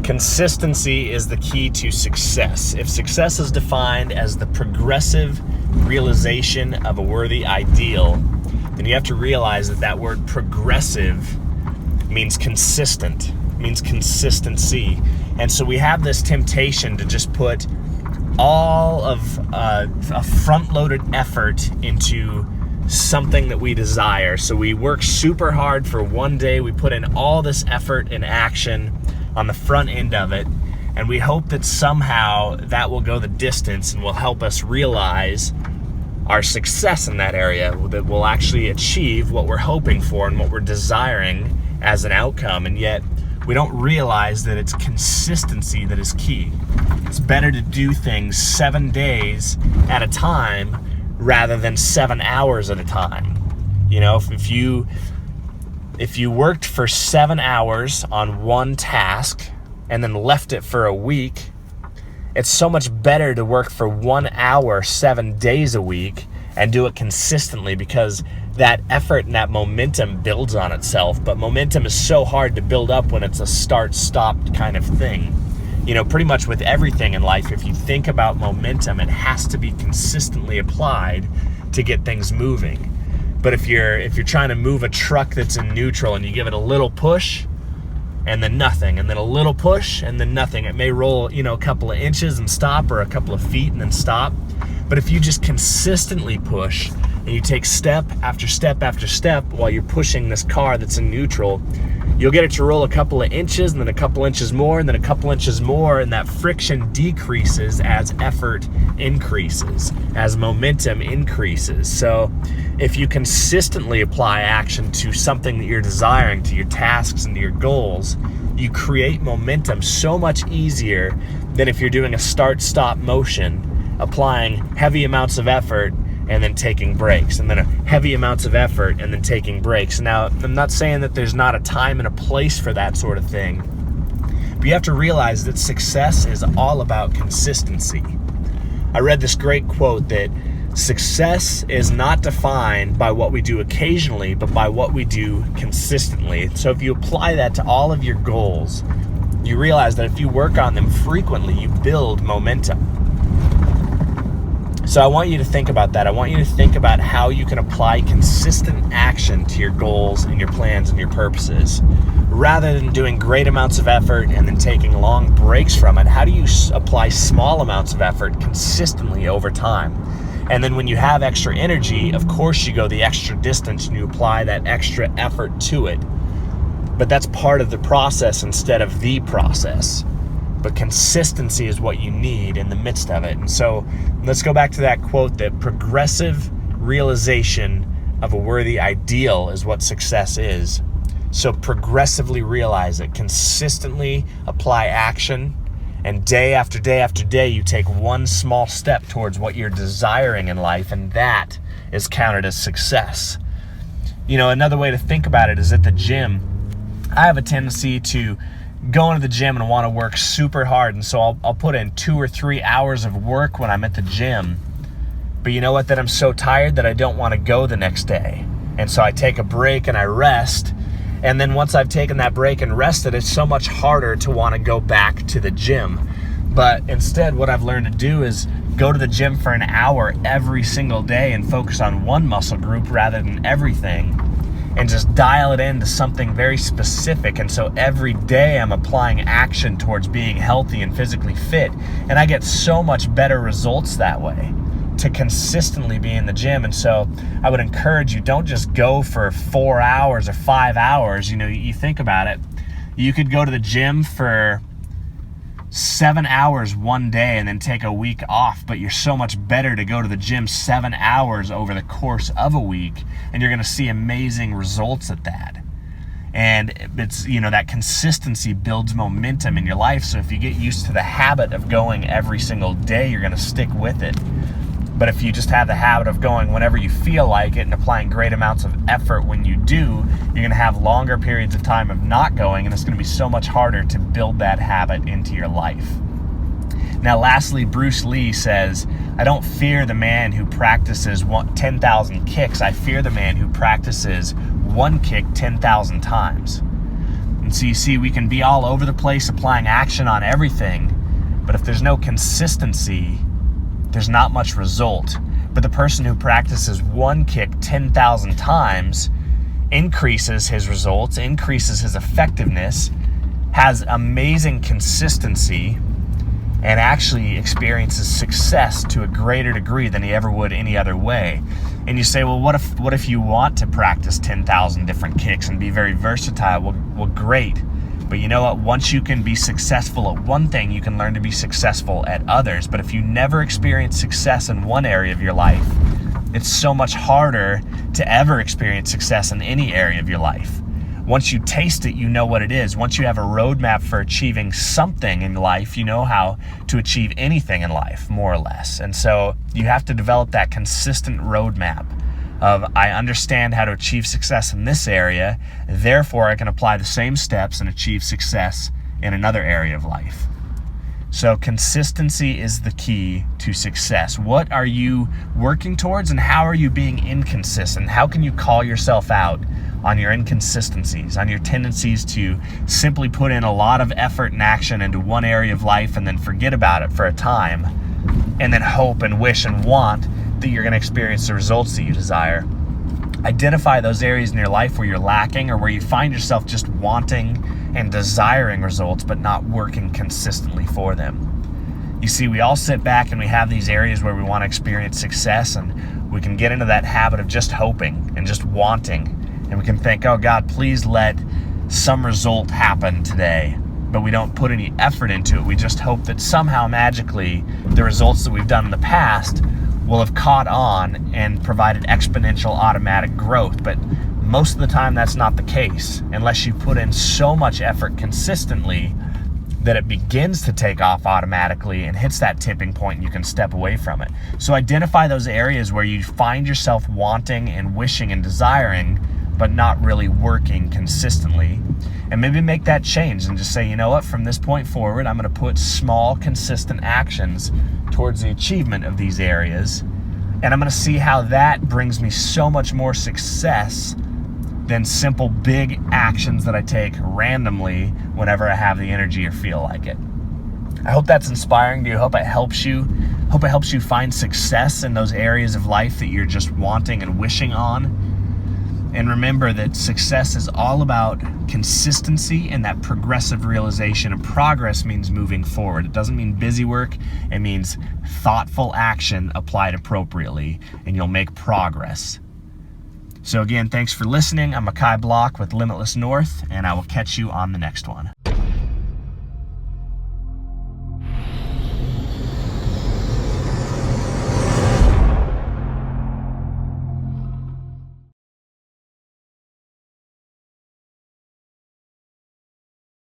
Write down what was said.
Consistency is the key to success. If success is defined as the progressive realization of a worthy ideal, then you have to realize that that word progressive means consistent, means consistency. And so we have this temptation to just put all of a front-loaded effort into something that we desire. So we work super hard for one day, we put in all this effort and action on the front end of it, and we hope that somehow that will go the distance and will help us realize our success in that area, that we'll actually achieve what we're hoping for and what we're desiring as an outcome. And yet we don't realize that it's consistency that is key. It's better to do things 7 days at a time rather than 7 hours at a time. You know, if you worked for 7 hours on one task and then left it for a week, it's so much better to work for 1 hour 7 days a week and do it consistently, because that effort and that momentum builds on itself. But momentum is so hard to build up when it's a start-stop kind of thing. You know, pretty much with everything in life, if you think about momentum, it has to be consistently applied to get things moving. But if you're trying to move a truck that's in neutral and you give it a little push and then nothing, and then a little push and then nothing, it may roll, a couple of inches and stop, or a couple of feet and then stop. But if you just consistently push and you take step after step after step while you're pushing this car that's in neutral, you'll get it to roll a couple of inches and then a couple inches more and then a couple inches more, and that friction decreases as effort increases, as momentum increases. So if you consistently apply action to something that you're desiring, to your tasks and to your goals, you create momentum so much easier than if you're doing a start-stop motion, applying heavy amounts of effort and then taking breaks, and then a heavy amounts of effort and then taking breaks. Now, I'm not saying that there's not a time and a place for that sort of thing, but you have to realize that success is all about consistency. I read this great quote that success is not defined by what we do occasionally, but by what we do consistently. So if you apply that to all of your goals, you realize that if you work on them frequently, you build momentum. So I want you to think about that. I want you to think about how you can apply consistent action to your goals and your plans and your purposes. Rather than doing great amounts of effort and then taking long breaks from it, how do you apply small amounts of effort consistently over time? And then when you have extra energy, of course you go the extra distance and you apply that extra effort to it. But that's part of the process instead of the process. But consistency is what you need in the midst of it. And so let's go back to that quote, that progressive realization of a worthy ideal is what success is. So progressively realize it, consistently apply action, and day after day after day, you take one small step towards what you're desiring in life, and that is counted as success. Another way to think about it is at the gym. I have a tendency to go into the gym and want to work super hard, and so I'll put in 2 or 3 hours of work when I'm at the gym. But you know what? Then I'm so tired that I don't want to go the next day. And so I take a break and I rest. And then once I've taken that break and rested, it's so much harder to want to go back to the gym. But instead, what I've learned to do is go to the gym for an hour every single day and focus on one muscle group rather than everything, and just dial it into something very specific. And so every day I'm applying action towards being healthy and physically fit. And I get so much better results that way, to consistently be in the gym. And so I would encourage you, don't just go for 4 hours or 5 hours. You think about it. You could go to the gym for 7 hours one day and then take a week off, but you're so much better to go to the gym 7 hours over the course of a week, and you're going to see amazing results at that. And it's, that consistency builds momentum in your life. So if you get used to the habit of going every single day, you're going to stick with it. But if you just have the habit of going whenever you feel like it and applying great amounts of effort when you do, you're going to have longer periods of time of not going, and it's going to be so much harder to build that habit into your life. Now, lastly, Bruce Lee says, "I don't fear the man who practices 10,000 kicks. I fear the man who practices one kick 10,000 times." And so you see, we can be all over the place applying action on everything, but if there's no consistency, there's not much result. But the person who practices one kick 10,000 times increases his results, increases his effectiveness, has amazing consistency, and actually experiences success to a greater degree than he ever would any other way. And you say, well, what if you want to practice 10,000 different kicks and be very versatile? Well, great. But you know what? Once you can be successful at one thing, you can learn to be successful at others. But if you never experience success in one area of your life, it's so much harder to ever experience success in any area of your life. Once you taste it, you know what it is. Once you have a roadmap for achieving something in life, you know how to achieve anything in life, more or less. And so you have to develop that consistent roadmap of, I understand how to achieve success in this area, therefore I can apply the same steps and achieve success in another area of life. So consistency is the key to success. What are you working towards, and how are you being inconsistent? How can you call yourself out on your inconsistencies, on your tendencies to simply put in a lot of effort and action into one area of life and then forget about it for a time, and then hope and wish and want that you're going to experience the results that you desire? Identify those areas in your life where you're lacking, or where you find yourself just wanting and desiring results but not working consistently for them. You see, we all sit back and we have these areas where we want to experience success, and we can get into that habit of just hoping and just wanting, and we can think, oh God, please let some result happen today. But we don't put any effort into it. We just hope that somehow magically the results that we've done in the past will have caught on and provided exponential automatic growth. But most of the time that's not the case, unless you put in so much effort consistently that it begins to take off automatically and hits that tipping point and you can step away from it. So identify those areas where you find yourself wanting and wishing and desiring, but not really working consistently. And maybe make that change and just say, you know what, from this point forward, I'm going to put small, consistent actions towards the achievement of these areas. And I'm going to see how that brings me so much more success than simple big actions that I take randomly whenever I have the energy or feel like it. I hope that's inspiring to you. I hope it helps you. Hope it helps you find success in those areas of life that you're just wanting and wishing on. And remember that success is all about consistency and that progressive realization. And progress means moving forward. It doesn't mean busy work. It means thoughtful action applied appropriately, and you'll make progress. So again, thanks for listening. I'm Makai Block with Limitless North, and I will catch you on the next one.